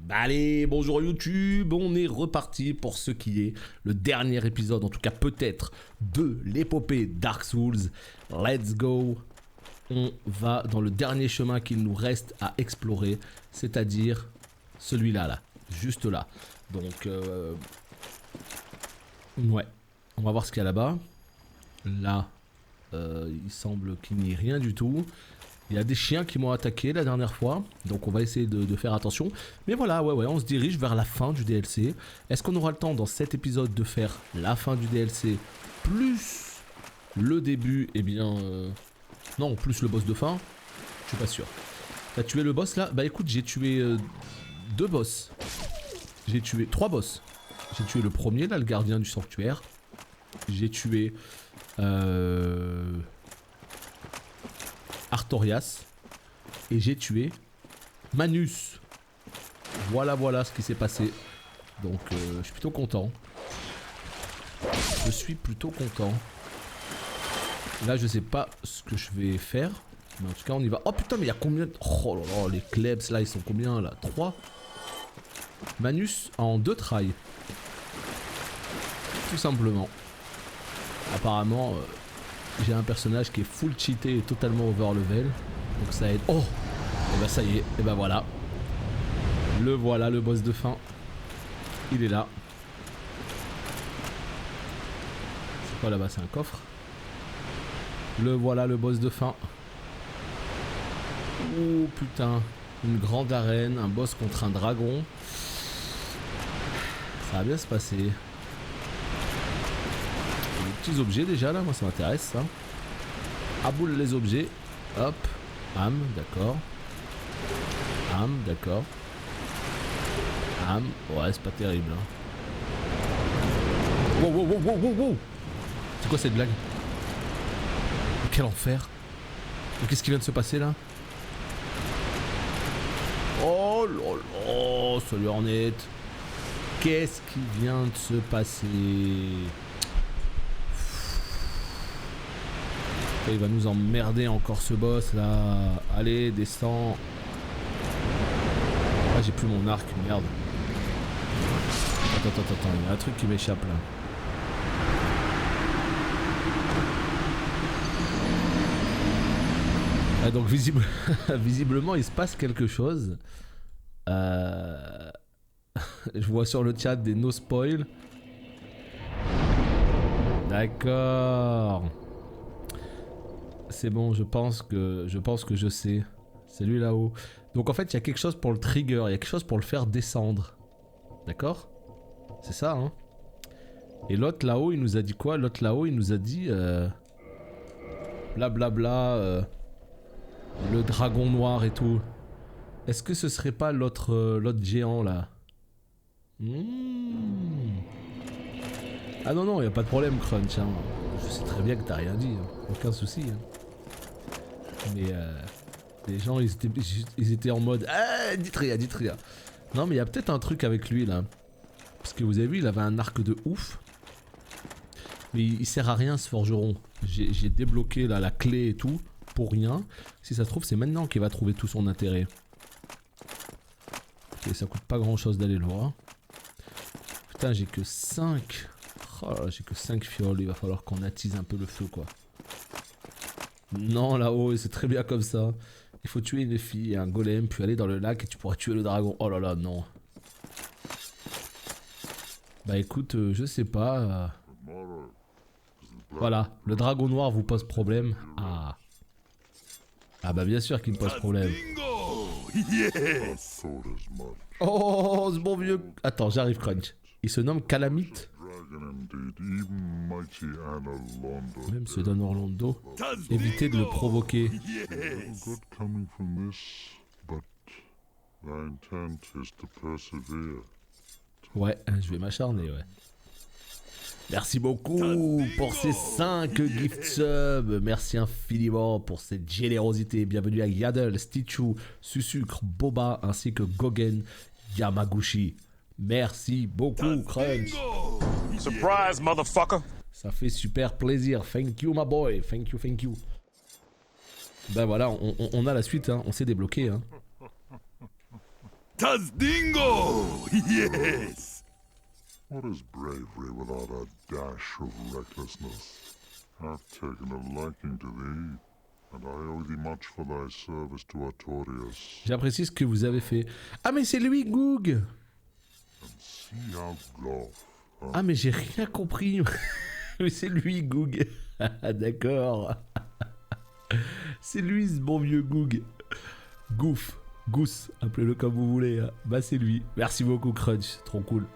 Bah allez, bonjour YouTube, on est reparti pour ce qui est le dernier épisode, en tout cas peut-être, de l'épopée Dark Souls. Let's go. On va dans le dernier chemin qu'il nous reste à explorer, c'est-à-dire celui-là, là, juste là. Donc, ouais, on va voir ce qu'il y a là-bas. Là, il semble qu'il n'y ait rien du tout. Il y a des chiens qui m'ont attaqué la dernière fois, donc on va essayer de faire attention. Mais voilà, ouais, on se dirige vers la fin du DLC. Est-ce qu'on aura le temps dans cet épisode de faire la fin du DLC plus le début? Eh bien, non, plus le boss de fin. Je suis pas sûr. T'as tué le boss là? Bah écoute, j'ai tué deux boss. J'ai tué trois boss. J'ai tué le premier là, le gardien du sanctuaire. J'ai tué Artorias et j'ai tué Manus. Voilà ce qui s'est passé. Donc je suis plutôt content. Là je sais pas ce que je vais faire, mais en tout cas on y va. Oh putain, mais il y a combien de... Oh là là, les klebs là ils sont combien là? 3 Manus en 2 tries. Tout simplement. Apparemment j'ai un personnage qui est full cheaté et totalement over level. Donc ça aide. Oh! Et bah ça y est, et bah voilà. Le voilà, le boss de fin. Il est là. C'est quoi là-bas? C'est un coffre. Le voilà, le boss de fin. Oh putain. Une grande arène, un boss contre un dragon. Ça va bien se passer. Des petits objets déjà là, moi ça m'intéresse ça. Aboule les objets. Hop. Âme, d'accord. Âme, d'accord. Âme. Ouais, c'est pas terrible. Hein. Wow. C'est quoi cette blague? Quel enfer. Qu'est-ce qui vient de se passer là? Oh là là, salut Hornet. Qu'est-ce qui vient de se passer? Il va nous emmerder encore ce boss là. Allez, descends. Ah, j'ai plus mon arc, merde. Attends, il y a un truc qui m'échappe là. Ah, donc visiblement il se passe quelque chose. Je vois sur le chat des no spoil. D'accord. C'est bon, je pense que je sais. C'est lui là-haut. Donc en fait, il y a quelque chose pour le trigger, il y a quelque chose pour le faire descendre. D'accord? C'est ça, hein? Et l'autre là-haut, il nous a dit quoi? L'autre là-haut, il nous a dit... blablabla... le dragon noir et tout. Est-ce que ce serait pas l'autre géant là? Ah non, y a pas de problème, Crunch. Hein. Je sais très bien que t'as rien dit, hein. Aucun souci. Hein. Mais les gens ils étaient en mode ah, dites rien. Non, mais il y a peut-être un truc avec lui là. Parce que vous avez vu, il avait un arc de ouf. Mais il sert à rien ce forgeron. J'ai débloqué là, la clé et tout. Pour rien. Si ça se trouve, c'est maintenant qu'il va trouver tout son intérêt. Ok, ça coûte pas grand chose d'aller le voir. Putain, j'ai que 5. Oh, j'ai que 5 fioles. Il va falloir qu'on attise un peu le feu, quoi. Non, là-haut, c'est très bien comme ça. Il faut tuer une fille et un golem, puis aller dans le lac et tu pourras tuer le dragon. Oh là là, non. Bah écoute, je sais pas. Voilà, le dragon noir vous pose problème. Ah. Ah bah bien sûr qu'il me pose problème. Oh, ce bon vieux... Attends, j'arrive, Crunch. Il se nomme Calamite. Même se donne Orlando. Évitez de le provoquer. Ouais, je vais m'acharner, ouais. Merci beaucoup pour ces 5 gift subs. Merci infiniment pour cette générosité. Bienvenue à Yaddle, Stitchu, Susucre, Boba ainsi que Gogen Yamaguchi. Merci beaucoup, Crunch. Surprise, motherfucker. Ça fait super plaisir. Thank you, my boy. Thank you. Ben voilà, on a la suite, hein. On s'est débloqué. Hein. Tas dingo! Yes! What is bravery without a dash of recklessness? I've taken a liking to thee, and I owe thee much for thy service to Artorias. J'apprécie ce que vous avez fait. Ah mais c'est lui, Goog! And see how Gloff. Ah mais j'ai rien compris. Mais c'est lui, Goog. D'accord. C'est lui, ce bon vieux Goog. Goof, Goose, appelez-le comme vous voulez. Bah c'est lui. Merci beaucoup, Crunch. Trop cool.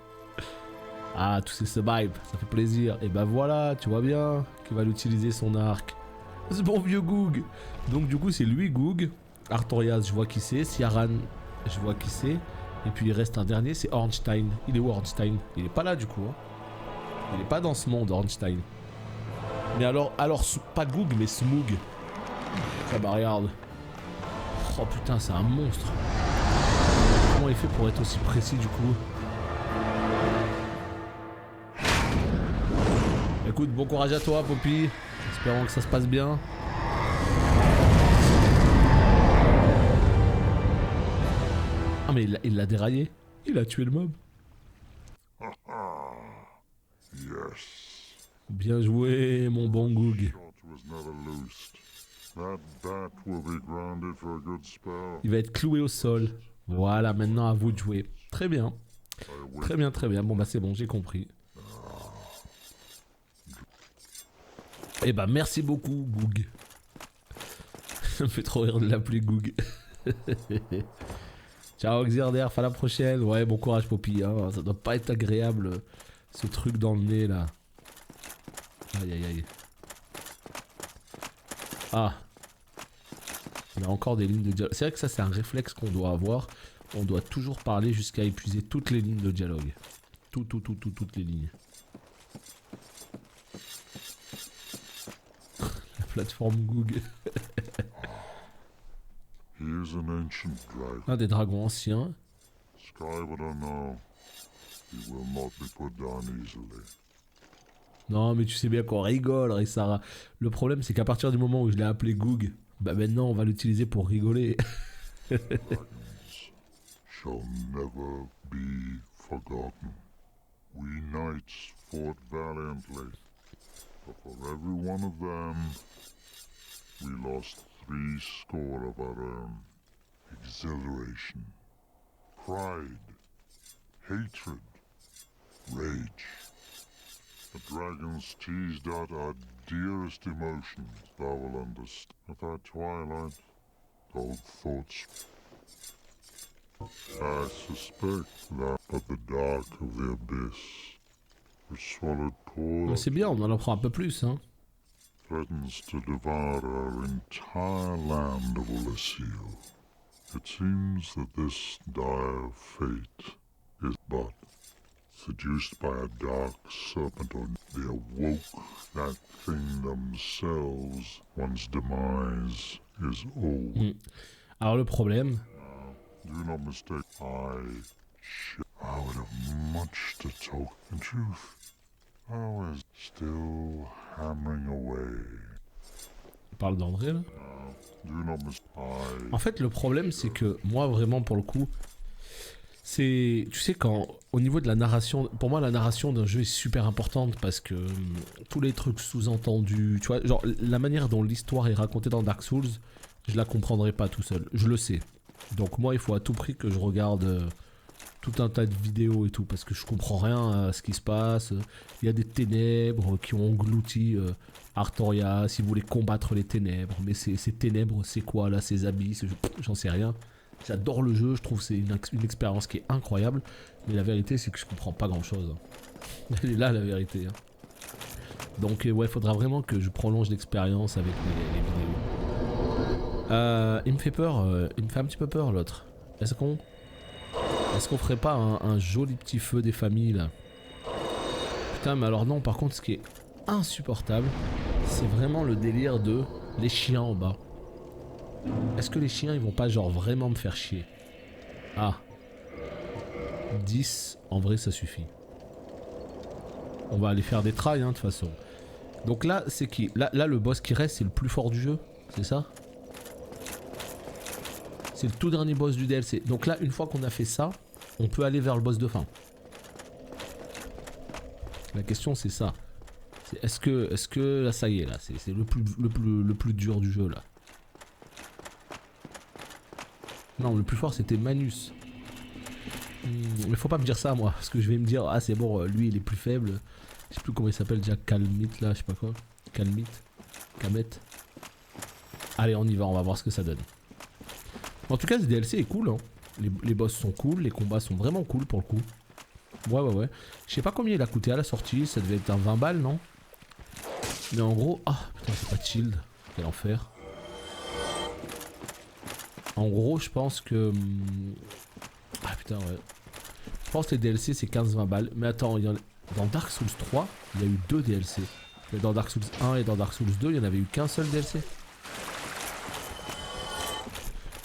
Ah, tous ces subvibes, ça fait plaisir. Et bah voilà, tu vois bien qu'il va l'utiliser son arc. Ce bon vieux Goog. Donc du coup, c'est lui, Goog. Artorias, je vois qui c'est. Ciaran, je vois qui c'est. Et puis il reste un dernier, c'est Ornstein. Il est où Ornstein? Il est pas là du coup. Hein. Il est pas dans ce monde, Ornstein. Mais alors pas Goog, mais Smoog. Ah bah regarde. Oh putain, c'est un monstre. Comment il fait pour être aussi précis du coup? Écoute, bon courage à toi, Poppy. Espérons que ça se passe bien. Ah mais il l'a déraillé. Il a tué le mob. Yes. Bien joué, mon bon Goog. Shot was never loosed. That bat will be grounded for a good spell. Il va être cloué au sol. Voilà, maintenant à vous de jouer. Très bien. Très bien, très bien. Bon bah c'est bon, j'ai compris. Eh bah merci beaucoup, Goog. Ça me fait trop rire de l'appeler Goog. Ciao Xerder, à la prochaine. Ouais, bon courage Poppy, hein. Ça doit pas être agréable ce truc dans le nez là. Aïe aïe aïe. Ah. On a encore des lignes de dialogue. C'est vrai que ça c'est un réflexe qu'on doit avoir. On doit toujours parler jusqu'à épuiser toutes les lignes de dialogue. Toutes les lignes. La plateforme Goog. He is an ancient dragon. Un des dragons anciens. Skywood or no, he will not be put down easily. Non mais tu sais bien qu'on rigole, Rissara. Le problème c'est qu'à partir du moment où je l'ai appelé Goog, bah maintenant on va l'utiliser pour rigoler. Dragons shall never be forgotten. We knights fought valiantly, but for every one of them, we lost 70 of our own. Exhilaration, pride, hatred, rage. The dragons teased out our dearest emotions, thou will understand. At our twilight, those thoughts. I suspect that at the dark of the abyss, which swallowed poor C'est bien, on en apprend un peu plus, hein. threatens to devour our entire land of Ulasil. It seems that this dire fate is but seduced by a dark serpent, or they awoke that thing themselves. One's demise is all. Alors le problème, Do not mistake. I would have much to talk. In truth, I was still hammering away. on parle d'André là. Do not mistake. En fait le problème c'est que moi vraiment pour le coup, c'est, tu sais quand au niveau de la narration, pour moi la narration d'un jeu est super importante parce que tous les trucs sous-entendus, tu vois, genre la manière dont l'histoire est racontée dans Dark Souls, je la comprendrai pas tout seul, je le sais. Donc moi il faut à tout prix que je regarde tout un tas de vidéos et tout parce que je comprends rien à ce qui se passe. Il y a des ténèbres qui ont englouti Artoria, si vous voulez combattre les ténèbres, mais ces ténèbres c'est quoi là, ces abysses, j'en sais rien. J'adore le jeu, je trouve que c'est une expérience qui est incroyable, mais la vérité c'est que je comprends pas grand chose. Elle est là la vérité. Hein. Donc ouais, faudra vraiment que je prolonge l'expérience avec les vidéos. Il me fait peur, il me fait un petit peu peur l'autre. Est-ce qu'on ferait pas un joli petit feu des familles là? Putain mais alors non, par contre ce qui est insupportable, c'est vraiment le délire de les chiens en bas. Est-ce que les chiens ils vont pas genre vraiment me faire chier? Ah 10, en vrai ça suffit. On va aller faire des trails hein, de toute façon. Donc là c'est qui? Là le boss qui reste c'est le plus fort du jeu, c'est ça? C'est le tout dernier boss du DLC. Donc là, une fois qu'on a fait ça, on peut aller vers le boss de fin. La question c'est ça. Est-ce que là ça y est là, c'est le plus dur du jeu là. Non, le plus fort c'était Manus. Mais faut pas me dire ça moi, parce que je vais me dire ah c'est bon, lui il est plus faible. Je sais plus comment il s'appelle déjà, Calmite là, je sais pas quoi. Calmite, Kamet. Allez on y va, on va voir ce que ça donne. En tout cas ce DLC est cool hein. Les boss sont cool, les combats sont vraiment cool pour le coup. Ouais. Je sais pas combien il a coûté à la sortie, ça devait être un 20 balles non? Mais en gros, ah putain c'est pas de shield, quel enfer. En gros je pense que... Ah putain ouais. Je pense que les DLC c'est 15-20 balles. Mais attends, dans Dark Souls 3, il y a eu 2 DLC. Mais dans Dark Souls 1 et dans Dark Souls 2, il n'y en avait eu qu'un seul DLC.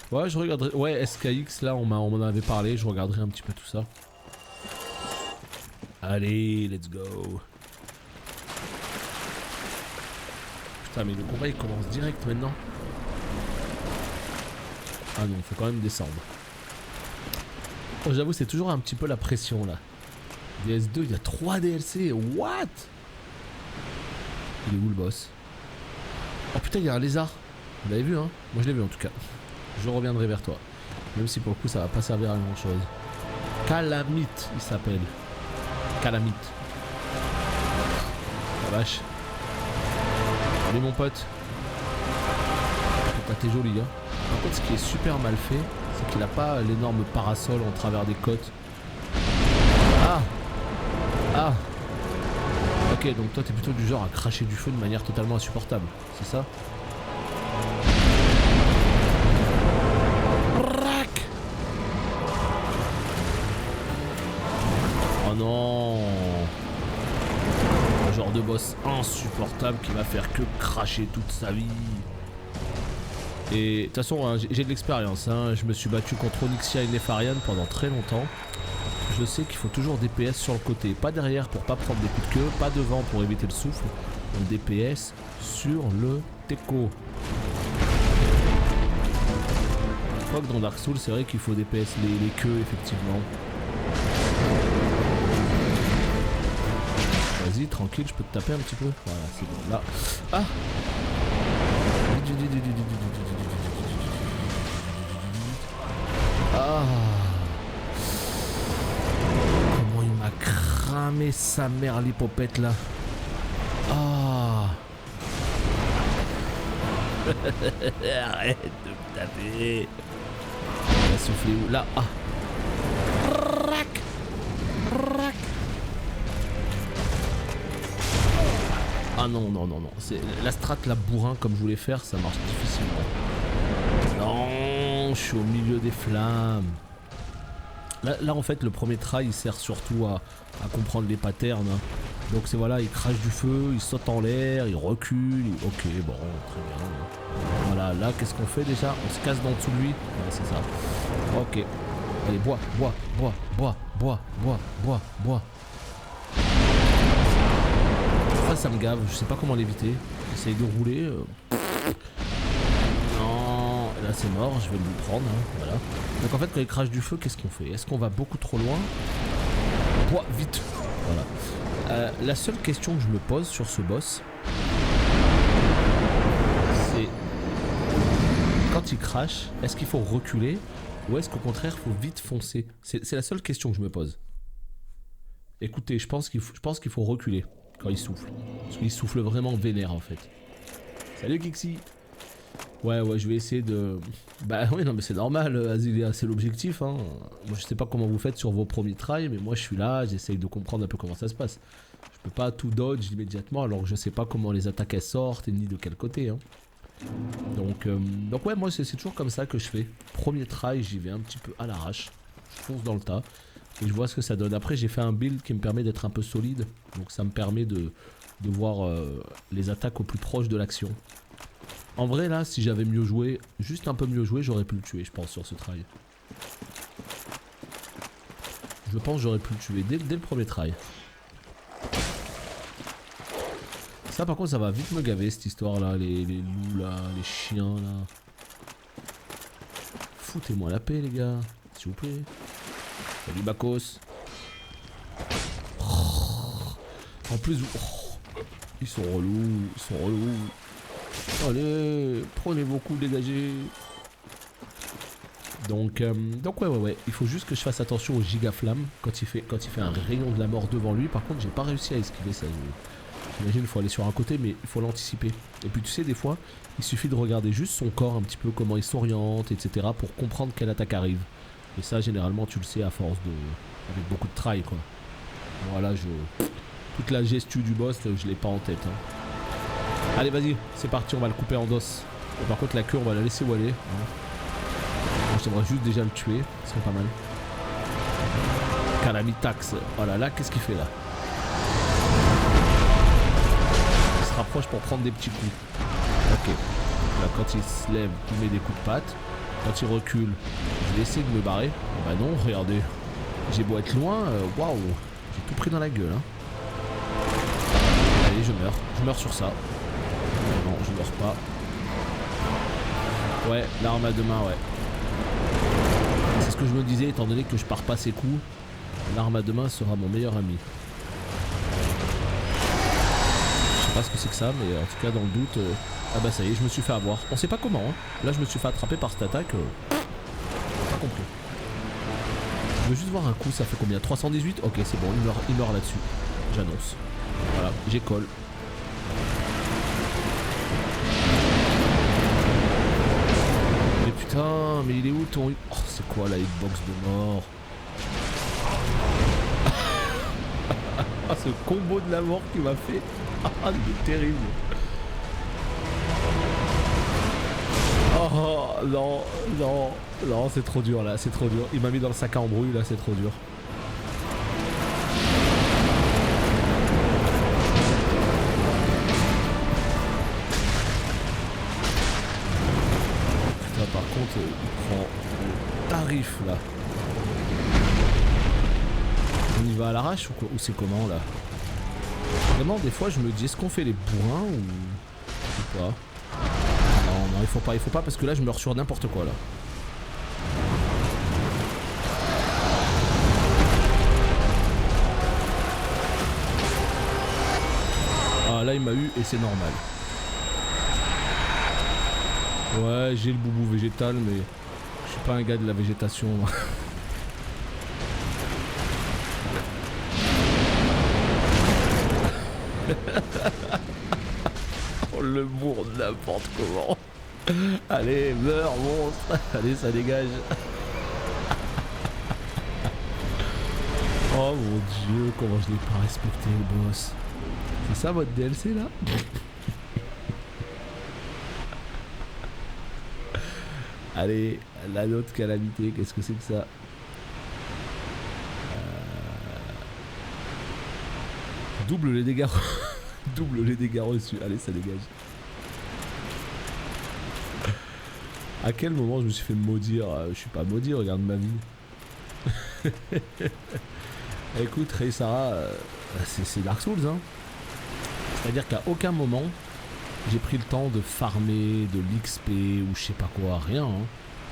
Ouais je regarderai, ouais SKX là on m'en avait parlé, je regarderai un petit peu tout ça. Allez, let's go. Putain mais le combat il commence direct maintenant. Ah non, faut quand même descendre. Oh, j'avoue c'est toujours un petit peu la pression là. DS2, il y a 3 DLC, what? Il est où le boss? Oh putain il y a un lézard. Vous l'avez vu hein? Moi je l'ai vu en tout cas. Je reviendrai vers toi. Même si pour le coup ça va pas servir à grand chose. Calamite il s'appelle. Calamite. La vache. Allez mon pote. T'es joli hein. Par contre ce qui est super mal fait, c'est qu'il a pas l'énorme parasol en travers des côtes. Ah. Ok donc toi t'es plutôt du genre à cracher du feu de manière totalement insupportable, c'est ça? Oh non. Un genre de boss insupportable qui va faire que cracher toute sa vie. Et de toute façon hein, j'ai de l'expérience hein. Je me suis battu contre Onyxia et Nefarian pendant très longtemps. Je sais qu'il faut toujours DPS sur le côté, pas derrière pour pas prendre des coups de queue, pas devant pour éviter le souffle. Donc DPS sur le teco. Je crois que dans Dark Souls c'est vrai qu'il faut DPS les queues effectivement. Vas-y tranquille, je peux te taper un petit peu. Voilà c'est bon là. Ah. Ah. Comment il m'a cramé sa mère l'hypopète là. Ah. Arrête de me taper. Il a soufflé où? Là. Ah. Rac. Rac. Ah non. C'est la strat la bourrin comme je voulais faire, ça marche difficilement. Non, je suis au milieu des flammes. Là en fait le premier try il sert surtout à comprendre les patterns hein. Donc c'est voilà, il crache du feu, il saute en l'air, il recule, ok bon très bien. Voilà là qu'est-ce qu'on fait déjà? On se casse dans dessous de lui. Ouais, c'est ça. Ok. Allez bois. Ça me gave, je sais pas comment l'éviter. J'essaye de rouler. Non, là c'est mort, je vais le prendre. Hein. Voilà. Donc en fait quand il crache du feu, qu'est-ce qu'on fait? Est-ce qu'on va beaucoup trop loin? Bois, vite. Voilà. La seule question que je me pose sur ce boss, c'est quand il crache, est-ce qu'il faut reculer ou est-ce qu'au contraire il faut vite foncer? C'est la seule question que je me pose. Écoutez, je pense qu'il faut reculer quand il souffle. Parce qu'il souffle vraiment vénère en fait. Salut Kixi. Ouais, je vais essayer de... Bah oui, non mais c'est normal, Azilia, c'est l'objectif. Hein. Moi je sais pas comment vous faites sur vos premiers tries, mais moi je suis là, j'essaye de comprendre un peu comment ça se passe. Je peux pas tout dodge immédiatement alors que je sais pas comment les attaques elles sortent et ni de quel côté. Hein. Donc ouais, moi c'est toujours comme ça que je fais. Premier try, j'y vais un petit peu à l'arrache. Je fonce dans le tas. Et je vois ce que ça donne. Après j'ai fait un build qui me permet d'être un peu solide. Donc ça me permet de voir les attaques au plus proche de l'action. En vrai là si j'avais mieux joué, juste un peu mieux joué, j'aurais pu le tuer je pense sur ce try. Je pense que j'aurais pu le tuer dès le premier try. Ça par contre ça va vite me gaver cette histoire là, les loups là, les chiens là. Foutez-moi la paix les gars, s'il vous plaît. Salut Bakos. Oh. En plus, oh. Ils sont relous, ils sont relous. Allez, prenez vos coups, dégagez. Donc ouais, il faut juste que je fasse attention au gigaflamme quand il fait un rayon de la mort devant lui. Par contre, j'ai pas réussi à esquiver ça. J'imagine qu'il faut aller sur un côté, mais il faut l'anticiper. Et puis tu sais, des fois, il suffit de regarder juste son corps un petit peu, comment il s'oriente, etc. pour comprendre quelle attaque arrive. Et ça, généralement, tu le sais à force de... avec beaucoup de try, quoi. Voilà, toute la gestu du boss, je l'ai pas en tête. Hein. Allez, vas-y, c'est parti, on va le couper en dos. Et par contre, la queue, on va la laisser où aller. Hein. J'aimerais juste déjà le tuer, ce serait pas mal. Calamitax, oh là là, qu'est-ce qu'il fait là? Il se rapproche pour prendre des petits coups. Ok. Là, quand il se lève, il met des coups de patte. Quand il recule, je vais essayer de me barrer. Bah non, regardez. J'ai beau être loin, waouh. J'ai tout pris dans la gueule. Hein. Allez, je meurs. Je meurs sur ça. Non, je meurs pas. Ouais, l'arme à deux mains, ouais. C'est ce que je me disais, étant donné que je pars pas ses coups, l'arme à deux mains sera mon meilleur ami. Je sais pas ce que c'est que ça, mais en tout cas dans le doute... Ah bah ça y est, je me suis fait avoir. On sait pas comment, hein. Là je me suis fait attraper par cette attaque. Pas compris. Je veux juste voir un coup, ça fait combien? 318? Ok, c'est bon, il meurt là-dessus. J'annonce. Voilà, j'écolle. Putain, mais il est où ton... Oh, c'est quoi la hitbox de mort? Ah, ce combo de la mort qu'il m'a fait. Ah, il est terrible. Oh, non, non, non, c'est trop dur là, c'est trop dur. Il m'a mis dans le sac à embrouille là, c'est trop dur. Par contre, il prend le tarif là. On y va à l'arrache ou quoi? Ou c'est comment là? Vraiment, des fois je me dis, est-ce qu'on fait les bourrins ou pas? Non, non, il faut pas parce que là je meurs sur n'importe quoi là. Ah là il m'a eu et c'est normal. Ouais, j'ai le boubou végétal, mais je suis pas un gars de la végétation. On le bourre n'importe comment. Allez, meurs, monstre. Allez, ça dégage. Oh mon dieu, comment je l'ai pas respecté le boss. C'est ça votre DLC là? Allez, la note calamité, qu'est-ce que c'est que ça? Double les dégâts. Double les dégâts reçus. Allez, ça dégage. À quel moment je me suis fait maudire? Je suis pas maudit, regarde ma vie. Écoute, Rey Sarah, c'est Dark Souls, hein. C'est-à-dire qu'à aucun moment j'ai pris le temps de farmer de l'XP ou je sais pas quoi, rien. Hein.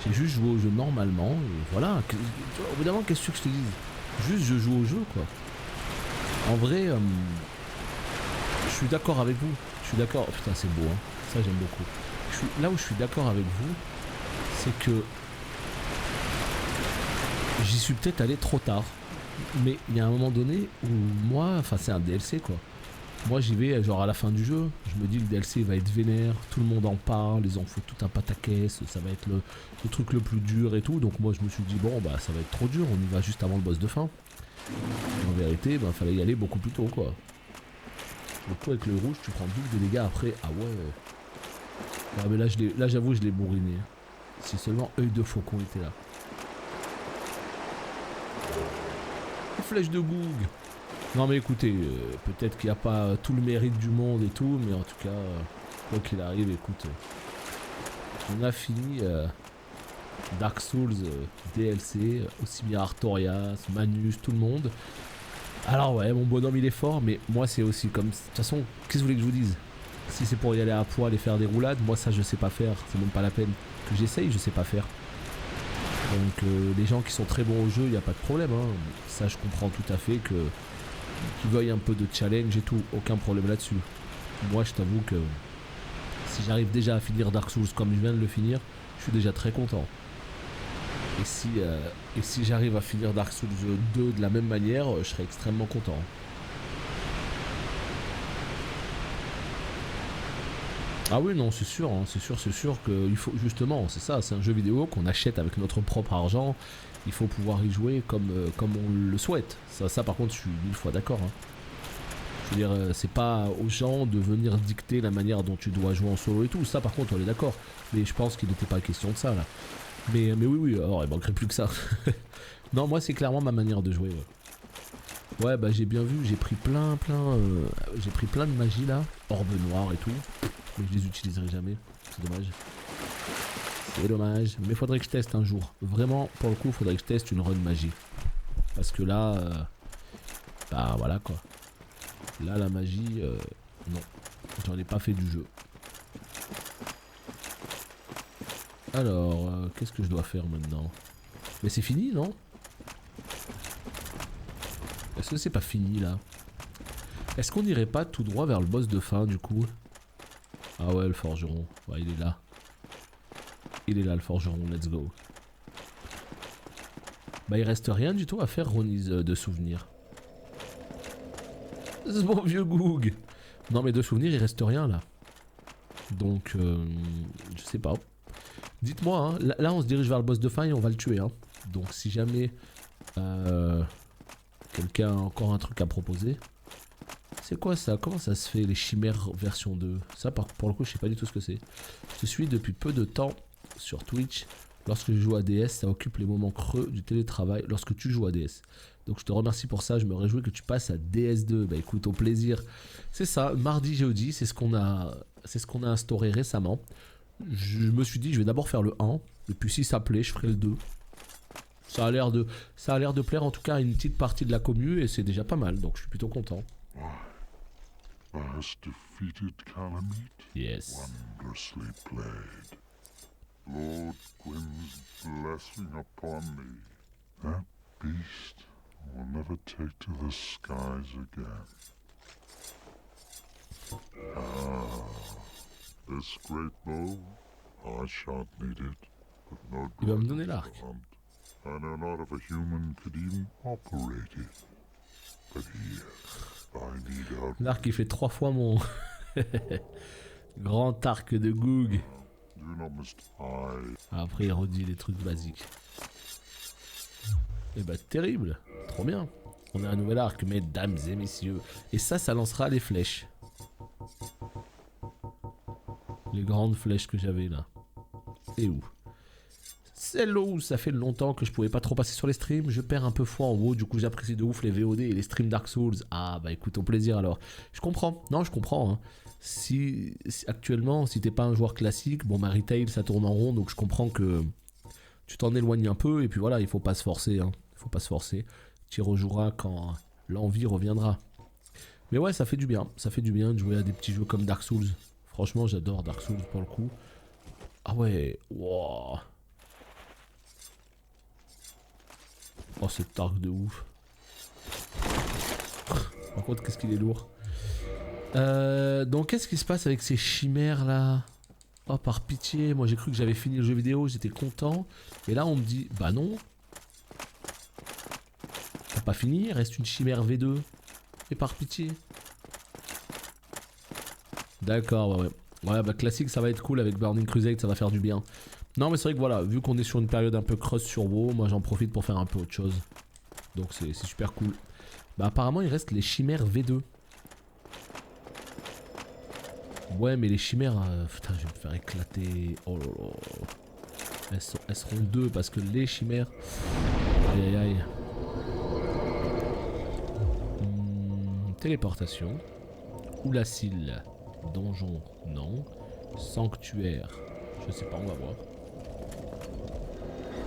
J'ai juste joué au jeu normalement, et voilà. Au bout d'un moment, qu'est-ce que je te dis? Juste je joue au jeu, quoi. En vrai, je suis d'accord avec vous. Je suis d'accord. Putain, c'est beau, hein. Ça, j'aime beaucoup. Là où je suis d'accord avec vous, c'est que j'y suis peut-être allé trop tard. Mais il y a un moment donné où moi, enfin, c'est un DLC, quoi. Moi j'y vais genre à la fin du jeu, je me dis le DLC va être vénère, tout le monde en parle, ils en foutent tout un pataquès, ça va être le truc le plus dur et tout, donc moi je me suis dit bon bah ça va être trop dur, on y va juste avant le boss de fin. Et en vérité, bah fallait y aller beaucoup plus tôt quoi. Le coup avec le rouge, tu prends double de dégâts après, ah ouais. Ah mais là j'avoue je l'ai bourriné. Si seulement œil de faucon était là. Flèche de Goug. Non mais écoutez, peut-être qu'il n'y a pas tout le mérite du monde et tout, mais en tout cas, quoi qu'il arrive, écoute, on a fini Dark Souls DLC, aussi bien Artorias, Manus, tout le monde. Alors ouais, mon bonhomme il est fort, mais moi c'est aussi comme... De toute façon, qu'est-ce que vous voulez que je vous dise? Si c'est pour y aller à poil et faire des roulades, moi ça je sais pas faire, c'est même pas la peine. Que j'essaye, je sais pas faire. Donc les gens qui sont très bons au jeu, il n'y a pas de problème. Hein. Ça, je comprends tout à fait que qu'ils veuillent un peu de challenge et tout, aucun problème là-dessus. Moi, je t'avoue que si j'arrive déjà à finir Dark Souls comme je viens de le finir, je suis déjà très content. Et si j'arrive à finir Dark Souls 2 de la même manière, je serai extrêmement content. Ah oui, non, c'est sûr, hein, c'est sûr qu'il faut, justement, c'est ça, c'est un jeu vidéo qu'on achète avec notre propre argent, il faut pouvoir y jouer comme on le souhaite. Ça par contre, je suis 1000 fois d'accord. Hein. Je veux dire, c'est pas aux gens de venir dicter la manière dont tu dois jouer en solo et tout, ça par contre, on est d'accord. Mais je pense qu'il n'était pas question de ça, là. Mais oui, alors il manquerait plus que ça. Non, moi, c'est clairement ma manière de jouer, ouais, bah j'ai bien vu, j'ai pris plein de magie, là, orbe noire et tout. Mais je les utiliserai jamais, c'est dommage. C'est dommage, mais faudrait que je teste un jour. Vraiment, pour le coup, faudrait que je teste une run magie. Parce que là, bah voilà quoi. Là, la magie, non. J'en ai pas fait du jeu. Alors, qu'est-ce que je dois faire maintenant? Mais c'est fini, non? Est-ce que c'est pas fini, là? Est-ce qu'on irait pas tout droit vers le boss de fin, du coup? Ah ouais, le forgeron. Ouais, il est là. Il est là, le forgeron. Let's go. Bah, il reste rien du tout à faire, Ronise, de souvenirs. C'est bon vieux Goog. Non, mais de souvenirs, il reste rien, là. Donc, je sais pas. Dites-moi, hein. Là, on se dirige vers le boss de fin et on va le tuer, hein. Donc, si jamais quelqu'un a encore un truc à proposer... C'est quoi ça? Comment ça se fait les chimères version 2? Ça pour le coup je sais pas du tout ce que c'est. Je te suis depuis peu de temps sur Twitch. Lorsque je joue à DS, ça occupe les moments creux du télétravail lorsque tu joues à DS. Donc je te remercie pour ça, je me réjouis que tu passes à DS2. Bah écoute, au plaisir. C'est ça, mardi jeudi, c'est ce qu'on a instauré récemment. Je me suis dit je vais d'abord faire le 1, et puis si ça plaît, je ferai le 2. Ça a l'air de plaire en tout cas à une petite partie de la commu et c'est déjà pas mal, donc je suis plutôt content. Thou hast defeated Calamite? Yes. Wondrously played. Lord Gwyn's blessing upon me. That beast will never take to the skies again. This great bow, I shan't need it, but no Il va me dragon donner to l'arc. hunt. I know not if a human could even operate it. But here, I need help. L'arc il fait 3 fois mon grand arc de Goog. Do not must I. Après il redit les trucs basiques. Et bah terrible, trop bien. On a un nouvel arc, mesdames et messieurs. Et ça lancera les flèches. Les grandes flèches que j'avais là. Et où? Hello, ça fait longtemps que je pouvais pas trop passer sur les streams, je perds un peu foi en haut, du coup j'apprécie de ouf les VOD et les streams Dark Souls. Ah bah écoute, au plaisir alors. Je comprends, non je comprends. Hein. Si actuellement, si t'es pas un joueur classique, bon bah retail ça tourne en rond, donc je comprends que tu t'en éloignes un peu et puis voilà, il faut pas se forcer. Hein. Il faut pas se forcer. Tu y rejoueras quand l'envie reviendra. Mais ouais, ça fait du bien de jouer à des petits jeux comme Dark Souls. Franchement, j'adore Dark Souls pour le coup. Ah ouais, wow. Oh, cet arc de ouf. Par contre, qu'est-ce qu'il est lourd. Donc, qu'est-ce qui se passe avec ces chimères là? Oh, par pitié, moi j'ai cru que j'avais fini le jeu vidéo, j'étais content. Et là, on me dit, bah non. T'as pas fini, il reste une chimère V2. Et par pitié. D'accord, ouais. Ouais, bah classique, ça va être cool avec Burning Crusade, ça va faire du bien. Non mais c'est vrai que voilà, vu qu'on est sur une période un peu creuse sur WoW, moi j'en profite pour faire un peu autre chose. Donc c'est super cool. Bah apparemment il reste les chimères V2. Ouais mais les chimères, putain je vais me faire éclater. Oh là là. Elles seront 2 parce que les chimères... Aïe aïe aïe. Téléportation. Oulacile. Donjon, non. Sanctuaire. Je sais pas, on va voir.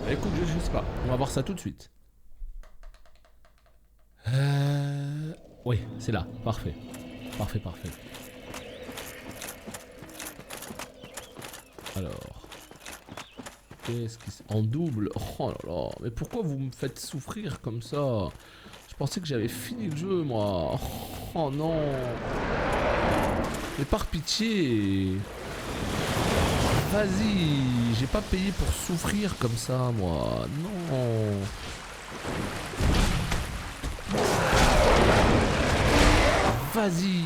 Bah, écoute, je sais pas. On va voir ça tout de suite. Oui, c'est là. Parfait. Parfait, parfait. Alors. Qu'est-ce qui... En double. Oh là là. Mais pourquoi vous me faites souffrir comme ça? Je pensais que j'avais fini le jeu, moi. Oh non. Mais par pitié. Vas-y. J'ai pas payé pour souffrir comme ça, moi. Non. Vas-y.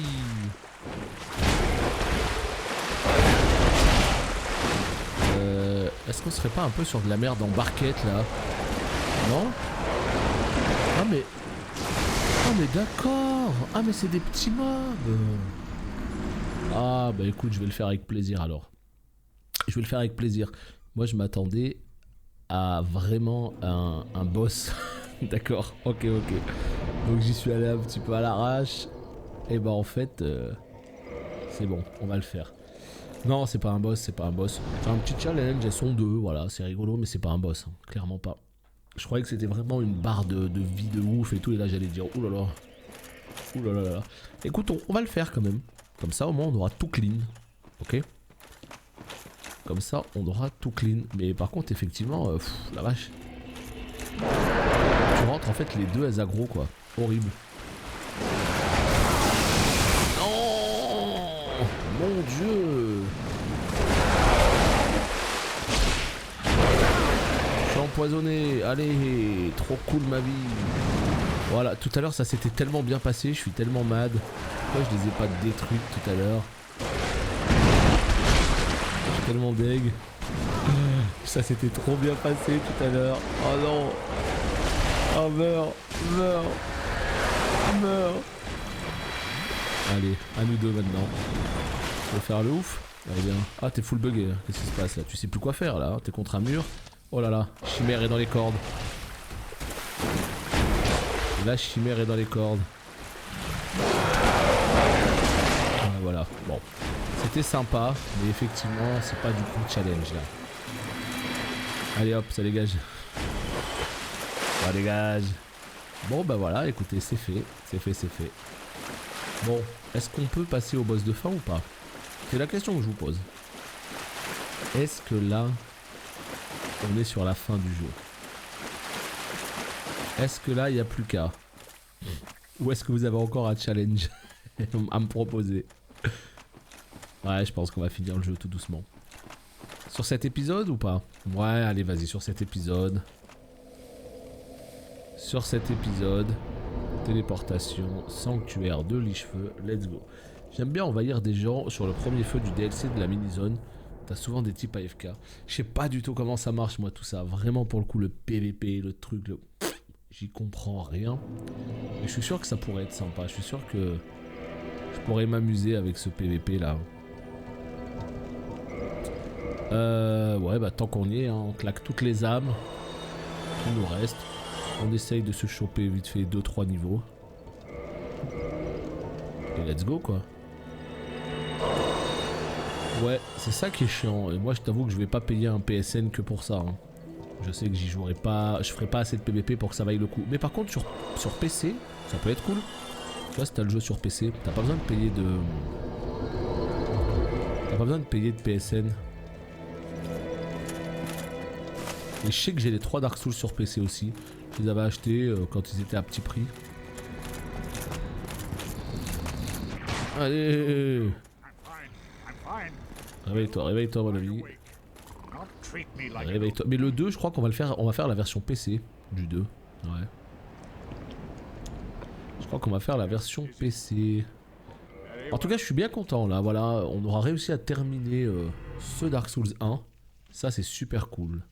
Est-ce qu'on serait pas un peu sur de la merde en barquette là? Non? Ah mais... Ah mais d'accord. Ah mais c'est des petits mobs. Ah bah écoute, je vais le faire avec plaisir alors. Je vais le faire avec plaisir. Moi je m'attendais à vraiment un boss. D'accord, ok. Donc j'y suis allé un petit peu à l'arrache. Et bah en fait... c'est bon, on va le faire. Non, c'est pas un boss, c'est un petit challenge, elles sont deux, voilà, c'est rigolo, mais c'est pas un boss, hein, clairement pas. Je croyais que c'était vraiment une barre de vie de ouf et tout, et là j'allais dire, oulala. Écoute, on va le faire quand même. Comme ça, au moins, on aura tout clean, ok? Comme ça, on aura tout clean. Mais par contre, effectivement, la vache. Tu rentres, en fait, les deux, elles aggro, quoi. Horrible. Mon Dieu! Je suis empoisonné. Allez, trop cool ma vie. Voilà, tout à l'heure ça s'était tellement bien passé, je suis tellement mad. Pourquoi je les ai pas détruites tout à l'heure? Je suis tellement deg. Ça s'était trop bien passé tout à l'heure. Oh non! Oh meurs! Allez, à nous deux maintenant. Je vais faire le ouf. Allez bien. Ah t'es full bugué, qu'est-ce qui se passe là? Tu sais plus quoi faire là, t'es contre un mur. Oh là là, Chimère est dans les cordes. Et là Chimère est dans les cordes. Voilà, bon. C'était sympa, mais effectivement c'est pas du coup challenge là. Allez hop, ça dégage. Ça dégage. Bon bah voilà, écoutez, c'est fait. Bon, est-ce qu'on peut passer au boss de fin ou pas? C'est la question que je vous pose. Est-ce que là, on est sur la fin du jeu? Est-ce que là, il n'y a plus qu'à? Ou est-ce que vous avez encore un challenge à me proposer? Ouais, je pense qu'on va finir le jeu tout doucement. Sur cet épisode ou pas? Ouais, allez, vas-y, sur cet épisode. Téléportation, sanctuaire de Lichefeu, let's go. J'aime bien envahir des gens sur le premier feu du DLC de la mini-zone. T'as souvent des types AFK. Je sais pas du tout comment ça marche moi tout ça. Vraiment pour le coup le PVP, le truc, j'y comprends rien. Mais je suis sûr que ça pourrait être sympa. Je suis sûr que je pourrais m'amuser avec ce PVP là. Ouais bah tant qu'on y est, hein, on claque toutes les âmes. Il nous reste. On essaye de se choper vite fait 2-3 niveaux. Et let's go quoi. Ouais, c'est ça qui est chiant. Et moi je t'avoue que je vais pas payer un PSN que pour ça. Hein. Je sais que j'y jouerai pas. Je ferai pas assez de PVP pour que ça vaille le coup. Mais par contre sur PC, ça peut être cool. Tu vois, si t'as le jeu sur PC, t'as pas besoin de payer de. T'as pas besoin de payer de PSN. Et je sais que j'ai les 3 Dark Souls sur PC aussi. Je les avais achetés quand ils étaient à petit prix. Allez! Réveille-toi mon ami. Réveille-toi. Mais le 2, je crois qu'on va le faire. On va faire la version PC du 2. Ouais. Je crois qu'on va faire la version PC. En tout cas, je suis bien content là. Voilà, on aura réussi à terminer ce Dark Souls 1. Ça, c'est super cool.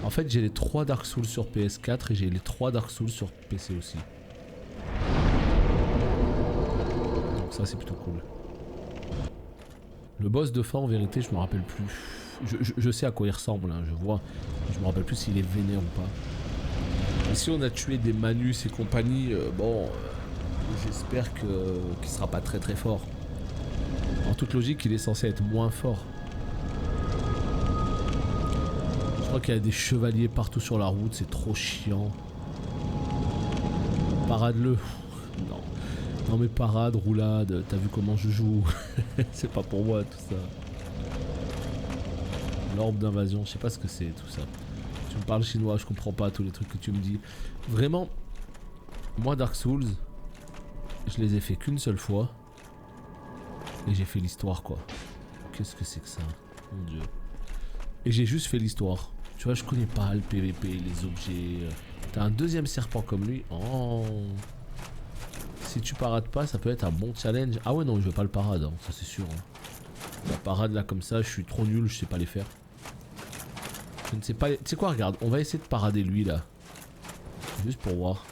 En fait, j'ai les 3 Dark Souls sur PS4 et j'ai les 3 Dark Souls sur PC aussi. Donc ça, c'est plutôt cool. Le boss de fin, en vérité, je me rappelle plus. Je sais à quoi il ressemble, hein, je vois. Je me rappelle plus s'il est vénère ou pas. Et si on a tué des Manus et compagnie, bon, j'espère qu'il sera pas très très fort. En toute logique, il est censé être moins fort. Je crois qu'il y a des chevaliers partout sur la route, c'est trop chiant. Parade-le. Non. Non mais parade, roulade, t'as vu comment je joue. C'est pas pour moi tout ça. L'orbe d'invasion, je sais pas ce que c'est tout ça. Tu me parles chinois, je comprends pas tous les trucs que tu me dis. Vraiment, moi Dark Souls, je les ai fait qu'une seule fois. Et j'ai fait l'histoire quoi. Qu'est-ce que c'est que ça? Mon dieu. Et j'ai juste fait l'histoire. Tu vois, je connais pas le PVP, les objets. T'as un deuxième serpent comme lui. Oh. Si tu parades pas, ça peut être un bon challenge. Ah ouais non, je veux pas le parade, hein, ça c'est sûr. Hein. La parade là comme ça, je suis trop nul, je sais pas les faire. Je ne sais pas les... Tu sais quoi, regarde, on va essayer de parader lui là. Juste pour voir.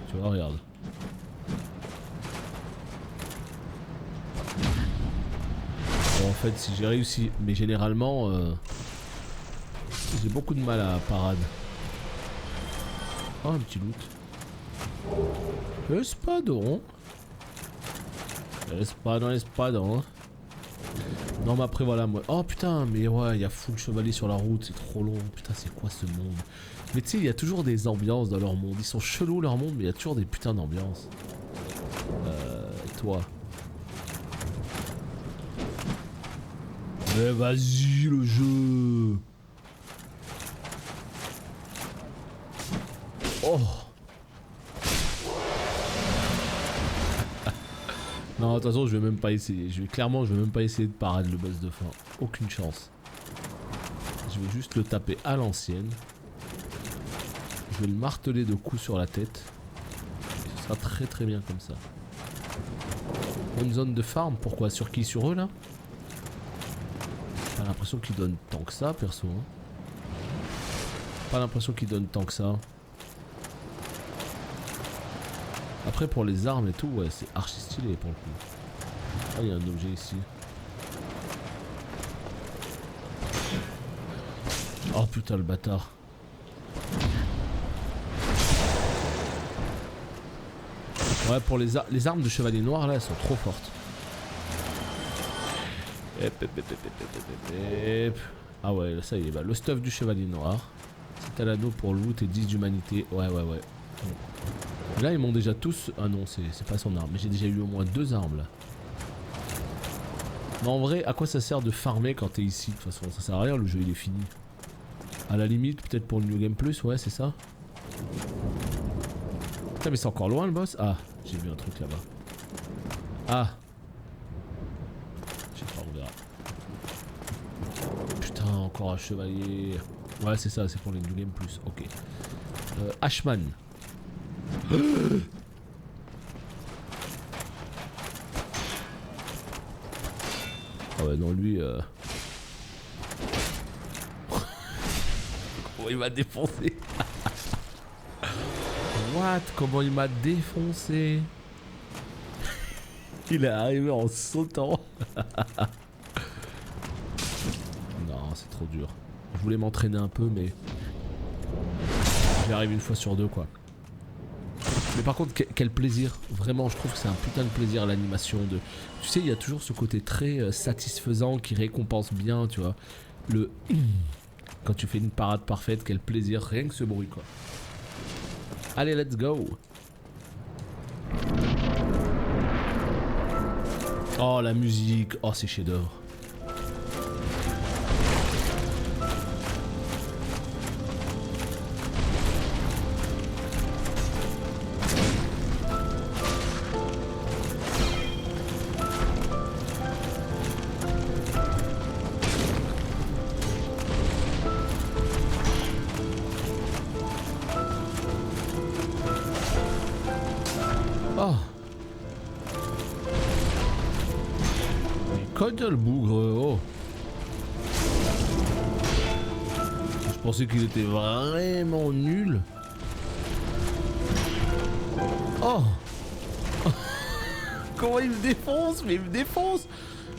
Tu vois, regarde. Bon, en fait, si j'ai réussi, mais généralement, j'ai beaucoup de mal à parade. Oh, un petit loot. Espadon. Espadon. Non, mais après, voilà, moi. Oh putain, mais ouais, il y a full chevalier sur la route, c'est trop long. Putain, c'est quoi ce monde? Mais tu sais, il y a toujours des ambiances dans leur monde. Ils sont chelous leur monde, mais il y a toujours des putains d'ambiances. Toi. Mais vas-y, le jeu. Oh. Non, de toute façon, je vais même pas essayer. Clairement, je vais même pas essayer de parade le boss de fin. Aucune chance. Je vais juste le taper à l'ancienne. Je vais le marteler de coups sur la tête. Et ce sera très très bien comme ça. Une zone de farm, pourquoi? Sur qui? Sur eux là? Pas l'impression qu'ils donnent tant que ça, perso. Hein. Pas l'impression qu'ils donnent tant que ça. Après pour les armes et tout, ouais, c'est archi stylé pour le coup. Ah, il y a un objet ici. Oh putain le bâtard. Ouais, pour les armes de chevalier noir là, elles sont trop fortes. Ah ouais, là, ça y est, bah, le stuff du chevalier noir. C'est à l'anneau pour loot et 10 d'humanité. Ouais. Et là, ils m'ont déjà tous... Ah non, c'est pas son arme. Mais j'ai déjà eu au moins 2 armes là. Mais en vrai, à quoi ça sert de farmer quand t'es ici? De toute façon, ça sert à rien, le jeu il est fini. À la limite, peut-être pour le New Game Plus, ouais, c'est ça. Putain, mais c'est encore loin le boss? Ah, j'ai vu un truc là-bas. Ah. Je sais pas, on verra. Putain, encore un chevalier. Ouais, c'est ça, c'est pour les New Game Plus. Ok. Ashman. Ah ouais, non, lui... Comment il m'a défoncé? What? Comment il m'a défoncé? Il est arrivé en sautant. Non, c'est trop dur. Je voulais m'entraîner un peu, mais... J'y arrive une fois sur 2, quoi. Mais par contre, quel plaisir. Vraiment, je trouve que c'est un putain de plaisir l'animation de... Tu sais, il y a toujours ce côté très satisfaisant qui récompense bien, tu vois. Le... Quand tu fais une parade parfaite, quel plaisir. Rien que ce bruit, quoi. Allez, let's go. Oh, la musique. Oh, c'est chef-d'œuvre. Oh. Quand le bougre, oh. Je pensais qu'il était vraiment nul. Oh. Comment il me défonce? Mais il me défonce.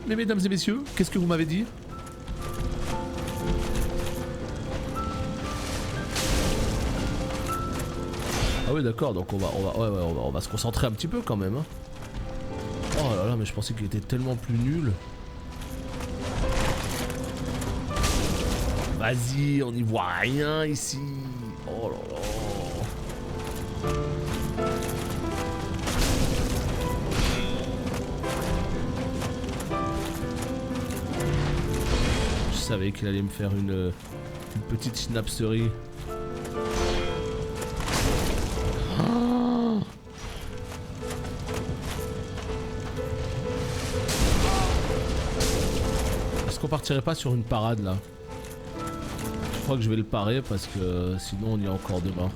Mais mesdames et messieurs, qu'est-ce que vous m'avez dit? Ah oui d'accord, donc on va se concentrer un petit peu quand même. Hein. Oh là là, mais je pensais qu'il était tellement plus nul. Vas-y, on n'y voit rien ici. Oh là là. savais qu'il allait me faire une petite schnapserie. Oh. Est-ce qu'on partirait pas sur une parade là? Je crois que je vais le parer parce que sinon on y est encore demain.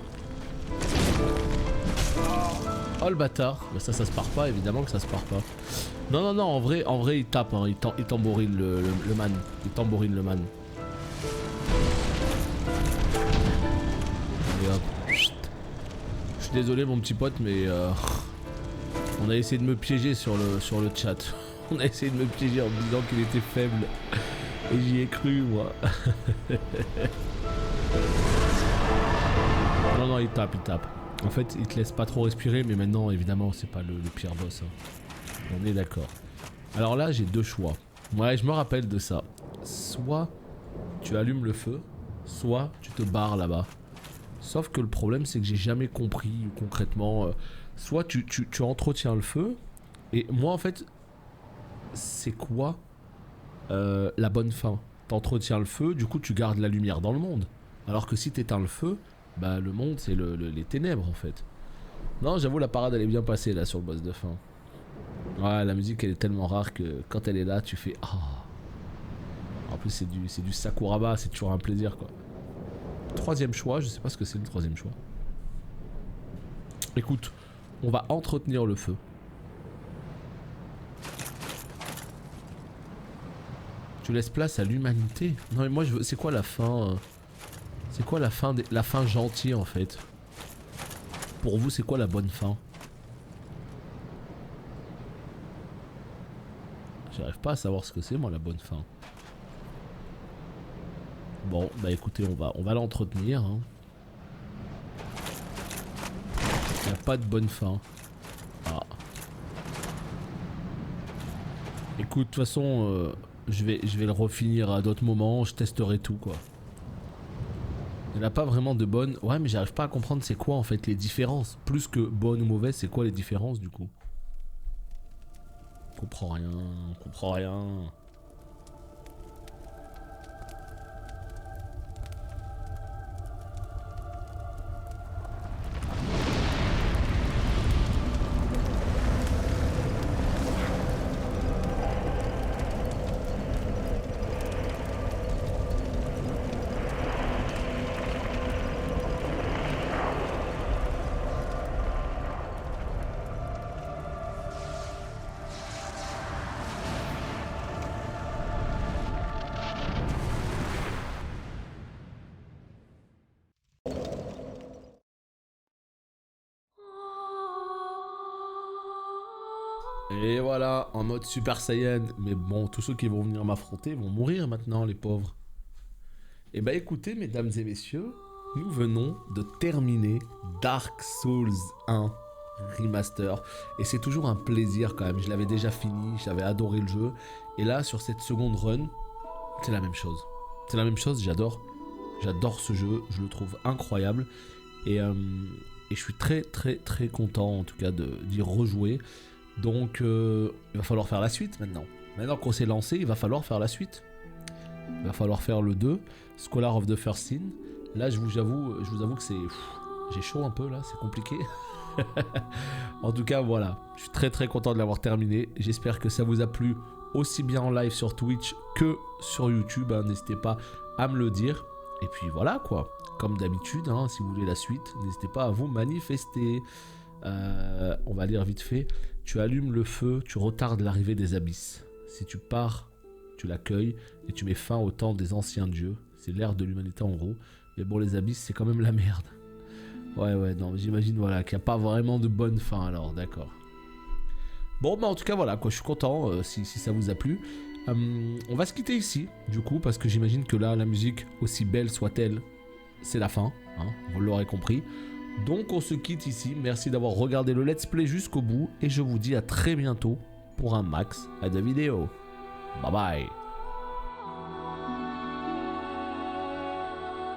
Oh le bâtard. Bah ça se part pas, évidemment que ça se part pas. Non, en vrai il tape, hein. Il tambourine le man. Il tambourine le man. Et hop. Je suis désolé mon petit pote, mais on a essayé de me piéger sur le chat. On a essayé de me piéger en me disant qu'il était faible. Et j'y ai cru moi. Non, il tape. En fait, il te laisse pas trop respirer, mais maintenant, évidemment, c'est pas le pire boss. Hein. On est d'accord. Alors là, j'ai deux choix. Ouais, je me rappelle de ça. Soit tu allumes le feu, soit tu te barres là-bas. Sauf que le problème, c'est que j'ai jamais compris concrètement. Soit tu entretiens le feu, et moi, en fait, c'est quoi la bonne fin? T'entretiens le feu, du coup, tu gardes la lumière dans le monde. Alors que si t'éteins le feu, bah le monde c'est les ténèbres en fait. Non, j'avoue la parade elle est bien passée là sur le boss de fin. Ouais, la musique elle est tellement rare que quand elle est là tu fais ah. En plus c'est du Sakuraba, c'est toujours un plaisir quoi. Troisième choix, je sais pas ce que c'est le troisième choix. Écoute, on va entretenir le feu. Tu laisses place à l'humanité. Non mais moi je veux, c'est quoi la fin C'est quoi la fin gentille en fait? Pour vous, c'est quoi la bonne fin? J'arrive pas à savoir ce que c'est moi la bonne fin. Bon, bah écoutez, on va l'entretenir. Hein. Il n'y a pas de bonne fin. Ah. Écoute, de toute façon, je vais le refinir à d'autres moments. Je testerai tout quoi. Il n'y en a pas vraiment de bonnes. Ouais, mais j'arrive pas à comprendre c'est quoi en fait les différences. Plus que bonne ou mauvaise, c'est quoi les différences du coup? On comprend rien. Et voilà, en mode Super Saiyan. Mais bon, tous ceux qui vont venir m'affronter vont mourir maintenant, les pauvres. Et bah écoutez, mesdames et messieurs, nous venons de terminer Dark Souls 1 Remaster. Et c'est toujours un plaisir quand même. Je l'avais déjà fini, j'avais adoré le jeu. Et là, sur cette seconde run, c'est la même chose. C'est la même chose, j'adore. J'adore ce jeu, je le trouve incroyable. Et je suis très content en tout cas d'y rejouer. Donc il va falloir faire la suite maintenant. Maintenant qu'on s'est lancé, il va falloir faire la suite. Il va falloir faire le 2, Scholar of the First Sin. Là je vous avoue que c'est... J'ai chaud un peu là, c'est compliqué. En tout cas voilà, je suis très content de l'avoir terminé. J'espère que ça vous a plu aussi bien en live sur Twitch que sur YouTube. Hein. N'hésitez pas à me le dire. Et puis voilà quoi, comme d'habitude, hein, si vous voulez la suite, n'hésitez pas à vous manifester. On va lire vite fait. Tu allumes le feu, tu retardes l'arrivée des abysses. Si tu pars, tu l'accueilles et tu mets fin au temps des anciens dieux. C'est l'ère de l'humanité en gros. Mais bon, les abysses, c'est quand même la merde. Ouais, non, j'imagine voilà, qu'il n'y a pas vraiment de bonne fin alors, d'accord. Bon, bah en tout cas, voilà, quoi, je suis content si ça vous a plu. On va se quitter ici, du coup, parce que j'imagine que là, la musique, aussi belle soit-elle, c'est la fin, hein, vous l'aurez compris. Donc on se quitte ici, merci d'avoir regardé le let's play jusqu'au bout et je vous dis à très bientôt pour un max de vidéos. Bye bye.